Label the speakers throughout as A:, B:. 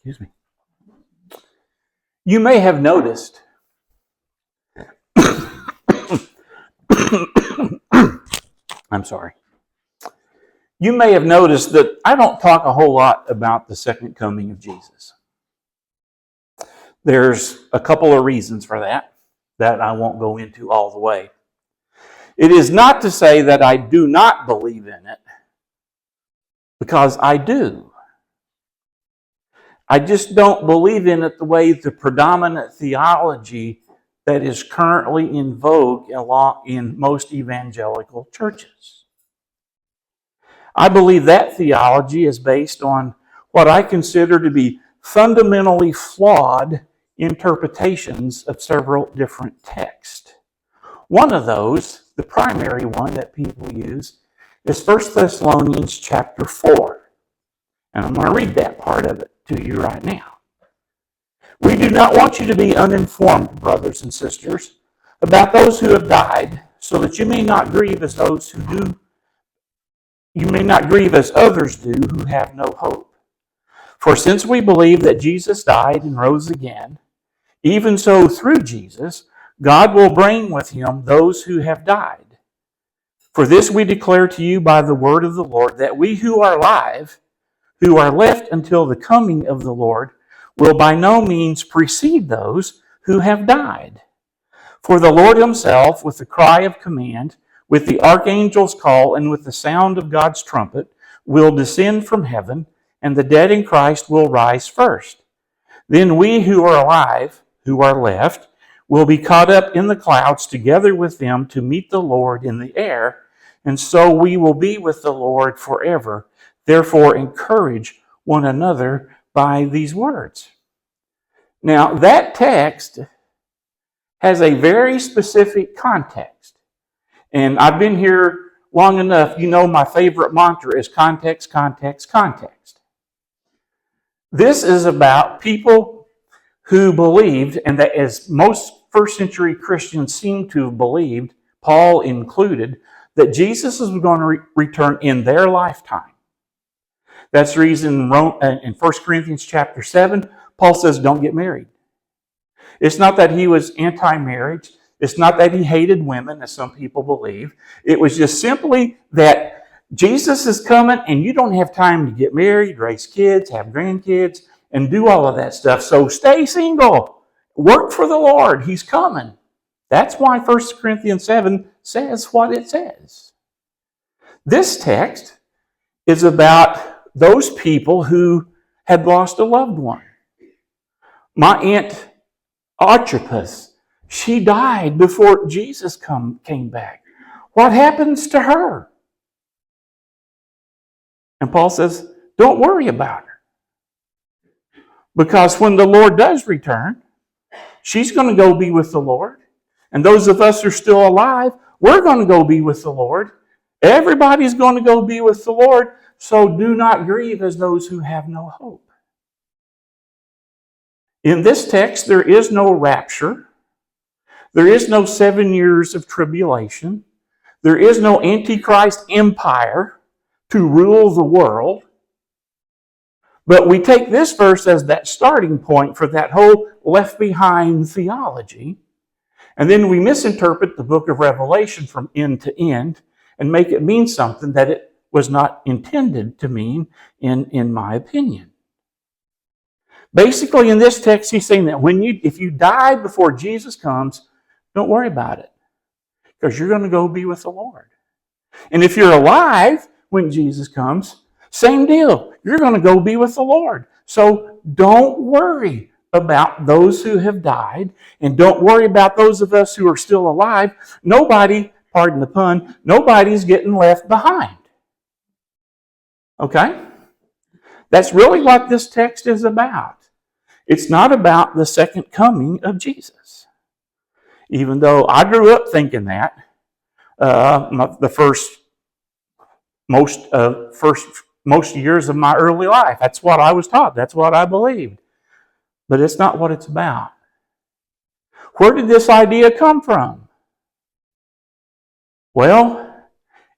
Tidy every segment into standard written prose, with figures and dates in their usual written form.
A: Excuse me. You may have noticed I'm sorry. You may have noticed that I don't talk a whole lot about the second coming of Jesus. There's a couple of reasons for that I won't go into all the way. It is not to say that I do not believe in it, because I do. I just don't believe in it the way the predominant theology that is currently in vogue in most evangelical churches. I believe that theology is based on what I consider to be fundamentally flawed interpretations of several different texts. One of those, the primary one that people use, is 1 Thessalonians chapter 4. And I'm going to read that part of it to you right now. We do not want you to be uninformed, brothers and sisters, about those who have died, so that you may not grieve as others do who have no hope. For since we believe that Jesus died and rose again, even so through Jesus, God will bring with him those who have died. For this we declare to you by the word of the Lord, that we who are alive, who are left until the coming of the Lord, will by no means precede those who have died. For the Lord himself, with the cry of command, with the archangel's call, and with the sound of God's trumpet, will descend from heaven, and the dead in Christ will rise first. Then we who are alive, who are left, will be caught up in the clouds together with them to meet the Lord in the air, and so we will be with the Lord forever. Therefore, encourage one another by these words. Now, that text has a very specific context. And I've been here long enough, you know my favorite mantra is context, context, context. This is about people who believed, and that as most first century Christians seem to have believed, Paul included, that Jesus was going to return in their lifetime. That's the reason in 1 Corinthians chapter 7, Paul says, don't get married. It's not that he was anti-marriage. It's not that he hated women, as some people believe. It was just simply that Jesus is coming and you don't have time to get married, raise kids, have grandkids, and do all of that stuff. So stay single. Work for the Lord. He's coming. That's why 1 Corinthians 7 says what it says. This text is about those people who had lost a loved one. My Aunt Archippus, she died before Jesus came back. What happens to her? And Paul says, don't worry about her. Because when the Lord does return, she's going to go be with the Lord. And those of us who are still alive, we're going to go be with the Lord. Everybody's going to go be with the Lord. So do not grieve as those who have no hope. In this text, there is no rapture. There is no 7 years of tribulation. There is no Antichrist empire to rule the world. But we take this verse as that starting point for that whole left behind theology. And then we misinterpret the book of Revelation from end to end and make it mean something that it was not intended to mean, in my opinion. Basically, in this text, he's saying that if you die before Jesus comes, don't worry about it, because you're going to go be with the Lord. And if you're alive when Jesus comes, same deal. You're going to go be with the Lord. So don't worry about those who have died, and don't worry about those of us who are still alive. Nobody, pardon the pun, nobody's getting left behind. Okay? That's really what this text is about. It's not about the second coming of Jesus. Even though I grew up thinking that, most years of my early life, that's what I was taught. That's what I believed. But it's not what it's about. Where did this idea come from? Well,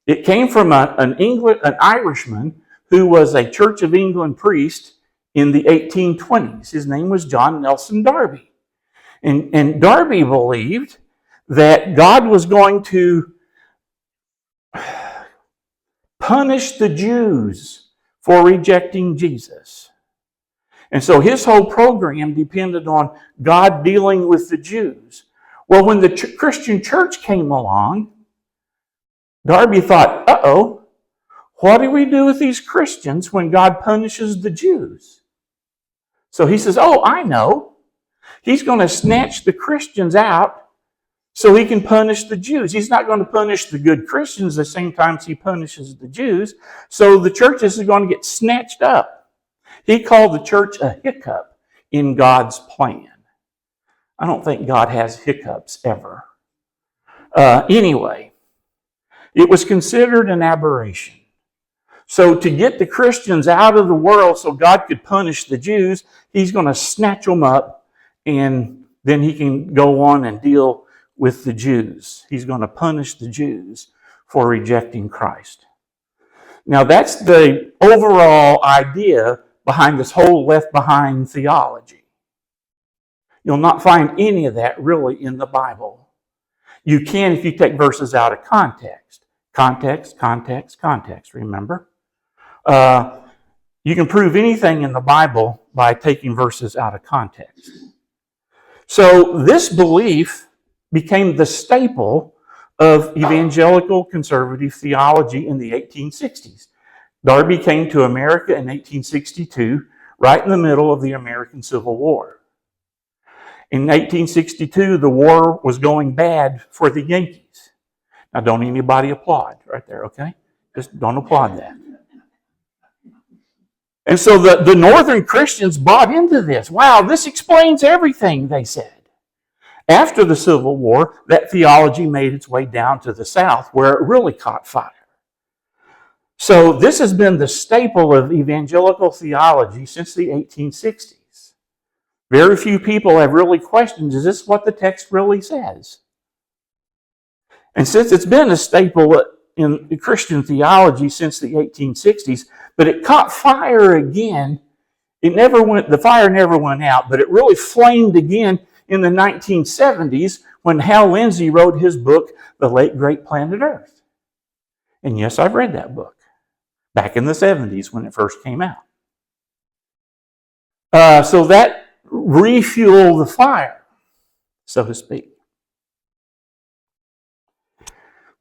A: it came from an Irishman who was a Church of England priest in the 1820s. His name was John Nelson Darby. And Darby believed that God was going to punish the Jews for rejecting Jesus. And so his whole program depended on God dealing with the Jews. Well, when the Christian church came along, Darby thought, uh-oh, what do we do with these Christians when God punishes the Jews? So he says, oh, I know. He's going to snatch the Christians out so he can punish the Jews. He's not going to punish the good Christians the same time he punishes the Jews. So the churches are going to get snatched up. He called the church a hiccup in God's plan. I don't think God has hiccups ever. Anyway, it was considered an aberration. So to get the Christians out of the world so God could punish the Jews, he's going to snatch them up, and then he can go on and deal with the Jews. He's going to punish the Jews for rejecting Christ. Now that's the overall idea behind this whole Left Behind theology. You'll not find any of that really in the Bible. You can if you take verses out of context. Context, context, context, remember? You can prove anything in the Bible by taking verses out of context. So this belief became the staple of evangelical conservative theology in the 1860s. Darby came to America in 1862, right in the middle of the American Civil War. In 1862, the war was going bad for the Yankees. Now, don't anybody applaud right there, okay? Just don't applaud that. And so the Northern Christians bought into this. Wow, this explains everything, they said. After the Civil War, that theology made its way down to the South, where it really caught fire. So this has been the staple of evangelical theology since the 1860s. Very few people have really questioned, is this what the text really says? And since it's been a staple in Christian theology since the 1860s, but it caught fire again, the fire never went out, but it really flamed again in the 1970s when Hal Lindsey wrote his book, The Late Great Planet Earth. And yes, I've read that book back in the 70s when it first came out. So that refueled the fire, so to speak.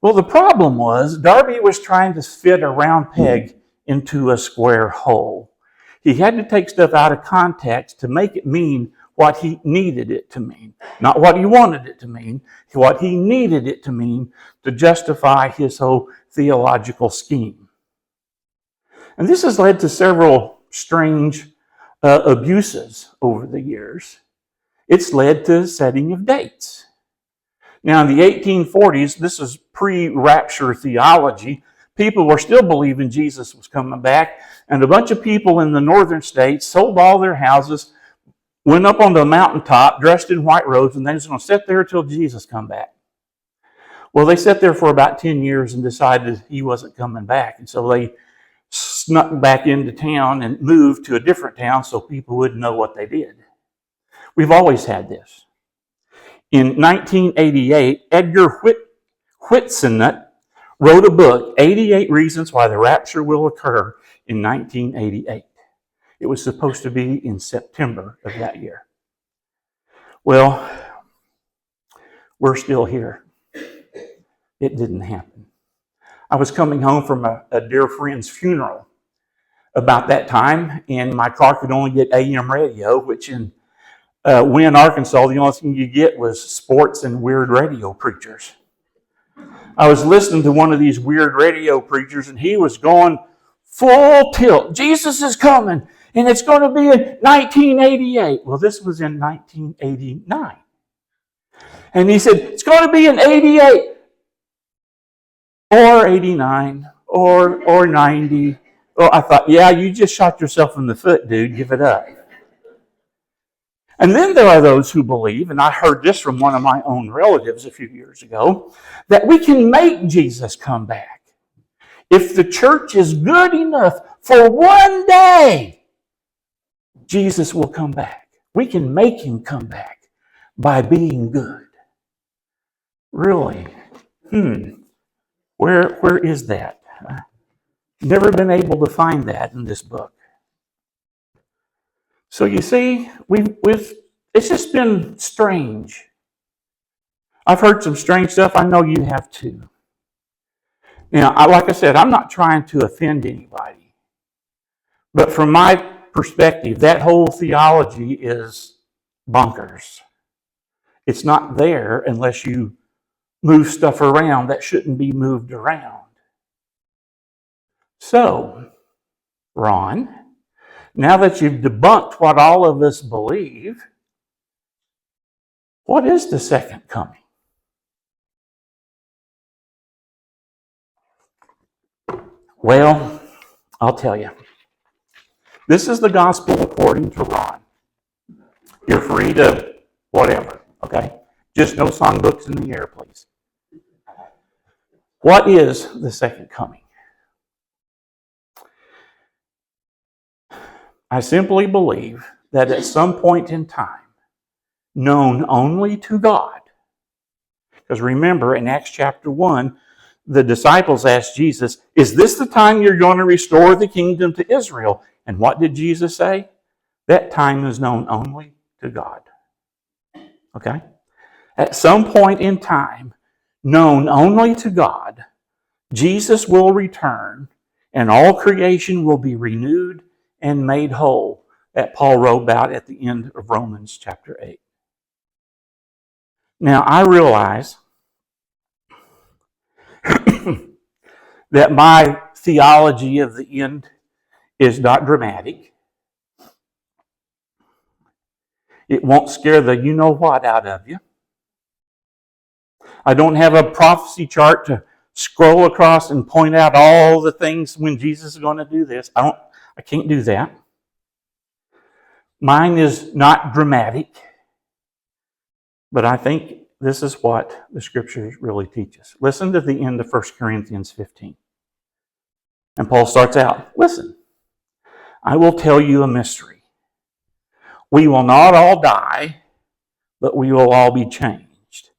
A: Well, the problem was Darby was trying to fit a round peg into a square hole. He had to take stuff out of context to make it mean what he needed it to mean. Not what he wanted it to mean, what he needed it to mean to justify his whole theological scheme. And this has led to several strange abuses over the years. It's led to setting of dates. Now, in the 1840s, this is pre-rapture theology. People were still believing Jesus was coming back, and a bunch of people in the northern states sold all their houses, went up on the mountaintop, dressed in white robes, and they was going to sit there until Jesus come back. Well, they sat there for about 10 years and decided he wasn't coming back, and so they snuck back into town and moved to a different town so people wouldn't know what they did. We've always had this. In 1988, Edgar Whitsinett wrote a book, 88 Reasons Why the Rapture Will Occur, in 1988. It was supposed to be in September of that year. Well, we're still here. It didn't happen. I was coming home from a dear friend's funeral about that time, and my car could only get AM radio, which in Wynn, Arkansas, the only thing you get was sports and weird radio preachers. I was listening to one of these weird radio preachers, and he was going full tilt. Jesus is coming, and it's going to be in 1988. Well, this was in 1989. And he said, it's going to be in 88 or 89 or 90. Well, I thought, yeah, you just shot yourself in the foot, dude. Give it up. And then there are those who believe, and I heard this from one of my own relatives a few years ago, that we can make Jesus come back. If the church is good enough for one day, Jesus will come back. We can make him come back by being good. Really? Where is that? Never been able to find that in this book. So you see, it's just been strange. I've heard some strange stuff. I know you have too. Now, like I said, I'm not trying to offend anybody. But from my perspective, that whole theology is bonkers. It's not there unless you move stuff around that shouldn't be moved around. So, Ron, now that you've debunked what all of us believe, what is the second coming? Well, I'll tell you. This is the gospel according to Ron. You're free to whatever, okay? Just no songbooks in the air, please. What is the second coming? I simply believe that at some point in time, known only to God, because remember in Acts chapter 1, the disciples asked Jesus, is this the time you're going to restore the kingdom to Israel? And what did Jesus say? That time is known only to God. Okay? At some point in time, known only to God, Jesus will return and all creation will be renewed and made whole, that Paul wrote about at the end of Romans chapter 8. Now, I realize that my theology of the end is not dramatic. It won't scare the you-know-what out of you. I don't have a prophecy chart to scroll across and point out all the things when Jesus is going to do this. I can't do that. Mine is not dramatic, but I think this is what the scriptures really teach us. Listen to the end of 1 Corinthians 15. And Paul starts out, listen, I will tell you a mystery. We will not all die, but we will all be changed.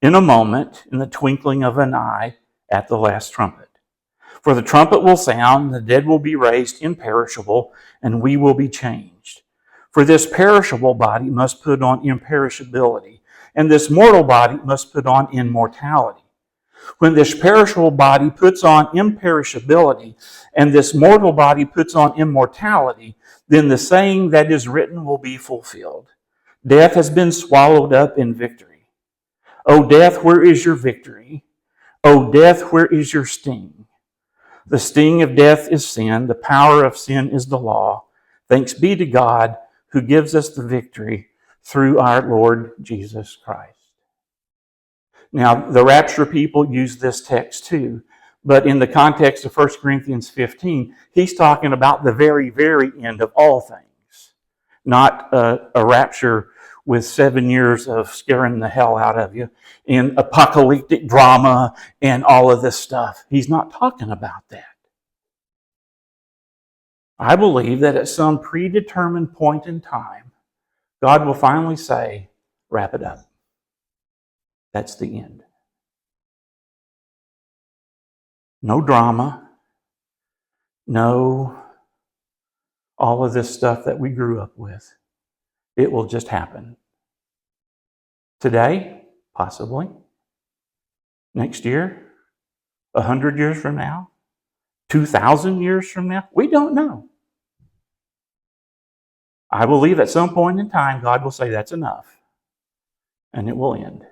A: In a moment, in the twinkling of an eye, at the last trumpet. For the trumpet will sound, the dead will be raised imperishable, and we will be changed. For this perishable body must put on imperishability, and this mortal body must put on immortality. When this perishable body puts on imperishability, and this mortal body puts on immortality, then the saying that is written will be fulfilled. Death has been swallowed up in victory. O death, where is your victory? O death, where is your sting? The sting of death is sin. The power of sin is the law. Thanks be to God who gives us the victory through our Lord Jesus Christ. Now, the rapture people use this text too, but in the context of 1 Corinthians 15, he's talking about the very, very end of all things, not a rapture with 7 years of scaring the hell out of you in apocalyptic drama and all of this stuff. He's not talking about that. I believe that at some predetermined point in time, God will finally say, wrap it up. That's the end. No drama. No all of this stuff that we grew up with. It will just happen. Today, possibly. Next year, 100 years from now, 2,000 years from now, we don't know. I believe at some point in time, God will say that's enough. And it will end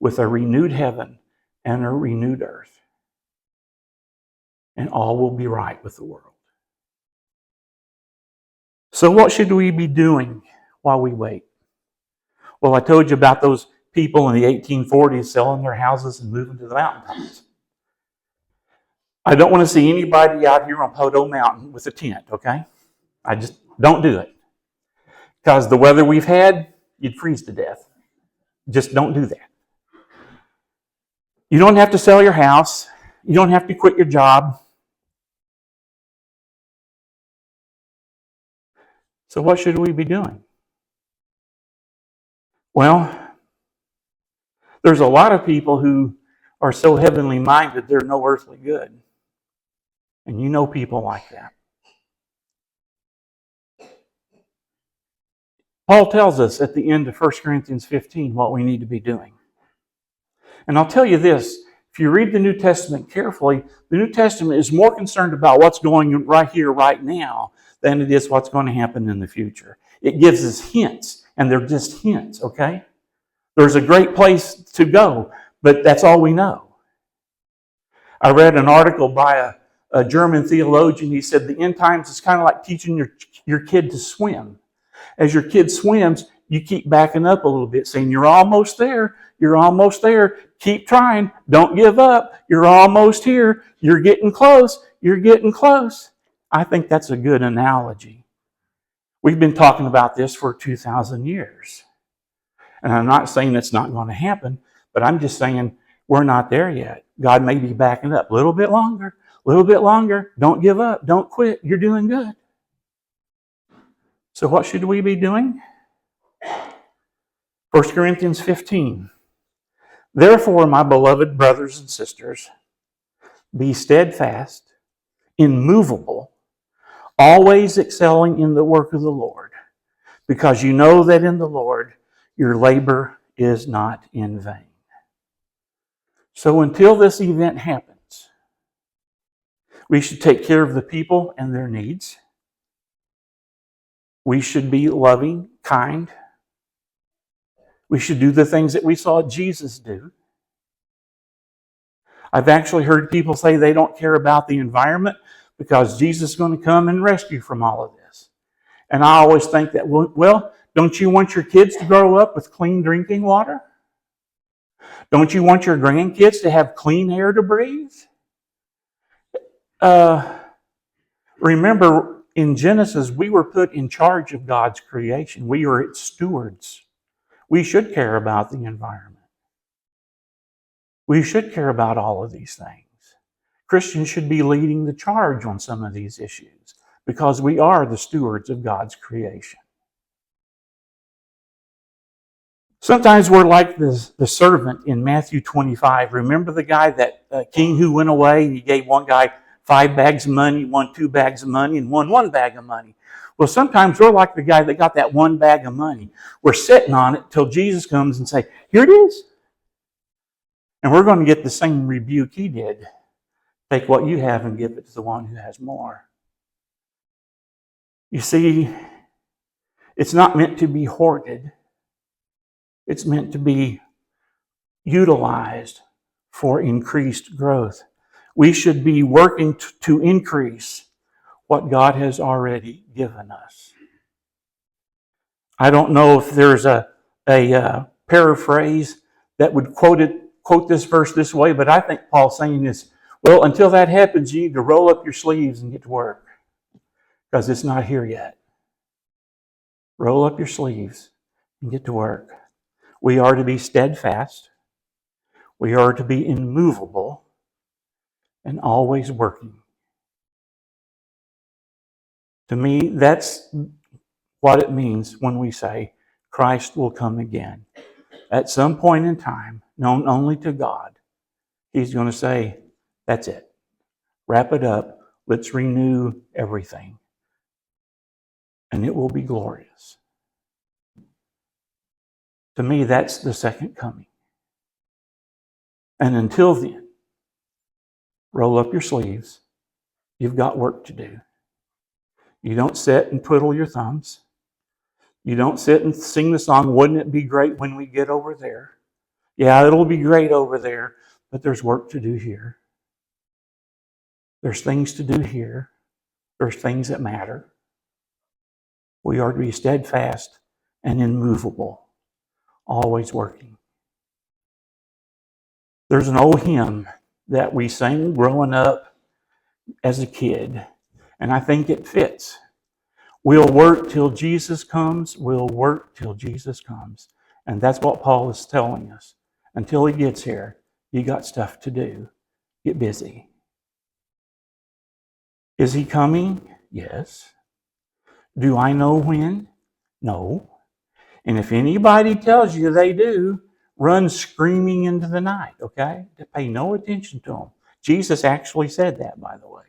A: with a renewed heaven and a renewed earth. And all will be right with the world. So what should we be doing while we wait? Well, I told you about those people in the 1840s selling their houses and moving to the mountaintops. I don't want to see anybody out here on Podo Mountain with a tent, okay? I just don't do it. Because the weather we've had, you'd freeze to death. Just don't do that. You don't have to sell your house. You don't have to quit your job. So what should we be doing? Well, there's a lot of people who are so heavenly minded they're no earthly good. And you know people like that. Paul tells us at the end of 1 Corinthians 15 what we need to be doing. And I'll tell you this, if you read the New Testament carefully, the New Testament is more concerned about what's going on right here, right now, than it is what's going to happen in the future. It gives us hints, and they're just hints, okay? There's a great place to go, but that's all we know. I read an article by a German theologian. He said the end times is kind of like teaching your kid to swim. As your kid swims, you keep backing up a little bit, saying, you're almost there, you're almost there, keep trying, don't give up, you're almost here, you're getting close, you're getting close. I think that's a good analogy. We've been talking about this for 2,000 years. And I'm not saying it's not going to happen, but I'm just saying we're not there yet. God may be backing up a little bit longer, don't give up, don't quit, you're doing good. So what should we be doing? 1 Corinthians 15. Therefore, my beloved brothers and sisters, be steadfast, immovable, always excelling in the work of the Lord, because you know that in the Lord your labor is not in vain. So until this event happens, we should take care of the people and their needs. We should be loving, kind. We should do the things that we saw Jesus do. I've actually heard people say they don't care about the environment because Jesus is going to come and rescue from all of this. And I always think that, well, don't you want your kids to grow up with clean drinking water? Don't you want your grandkids to have clean air to breathe? Remember, in Genesis, we were put in charge of God's creation. We are its stewards. We should care about the environment. We should care about all of these things. Christians should be leading the charge on some of these issues because we are the stewards of God's creation. Sometimes we're like the servant in Matthew 25. Remember the guy, that king who went away and he gave one guy 5 bags of money, one 2 bags of money, and one bag of money. Well, sometimes we're like the guy that got that 1 bag of money. We're sitting on it till Jesus comes and say, here it is. And we're going to get the same rebuke he did. Take what you have and give it to the one who has more. You see, it's not meant to be hoarded. It's meant to be utilized for increased growth. We should be working to increase what God has already given us. I don't know if there's a paraphrase that would quote this verse this way, but I think Paul's saying this, well, until that happens, you need to roll up your sleeves and get to work because it's not here yet. Roll up your sleeves and get to work. We are to be steadfast. We are to be immovable and always working. To me, that's what it means when we say Christ will come again. At some point in time, known only to God, He's going to say, that's it. Wrap it up. Let's renew everything. And it will be glorious. To me, that's the second coming. And until then, roll up your sleeves. You've got work to do. You don't sit and twiddle your thumbs. You don't sit and sing the song, wouldn't it be great when we get over there? Yeah, it'll be great over there, but there's work to do here. There's things to do here. There's things that matter. We are to be steadfast and immovable, always working. There's an old hymn that we sang growing up as a kid, and I think it fits. We'll work till Jesus comes. We'll work till Jesus comes. And that's what Paul is telling us. Until he gets here, you got stuff to do. Get busy. Is he coming? Yes. Do I know when? No. And if anybody tells you they do, run screaming into the night, okay? Pay no attention to them. Jesus actually said that, by the way.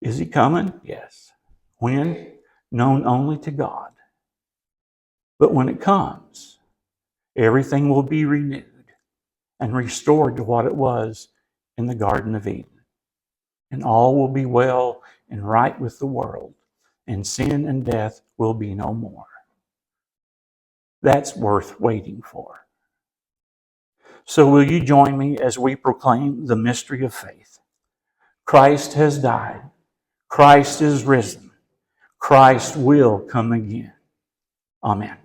A: Is he coming? Yes. When? Known only to God. But when it comes, everything will be renewed and restored to what it was in the Garden of Eden. And all will be well and right with the world, and sin and death will be no more. That's worth waiting for. So will you join me as we proclaim the mystery of faith? Christ has died. Christ is risen. Christ will come again. Amen.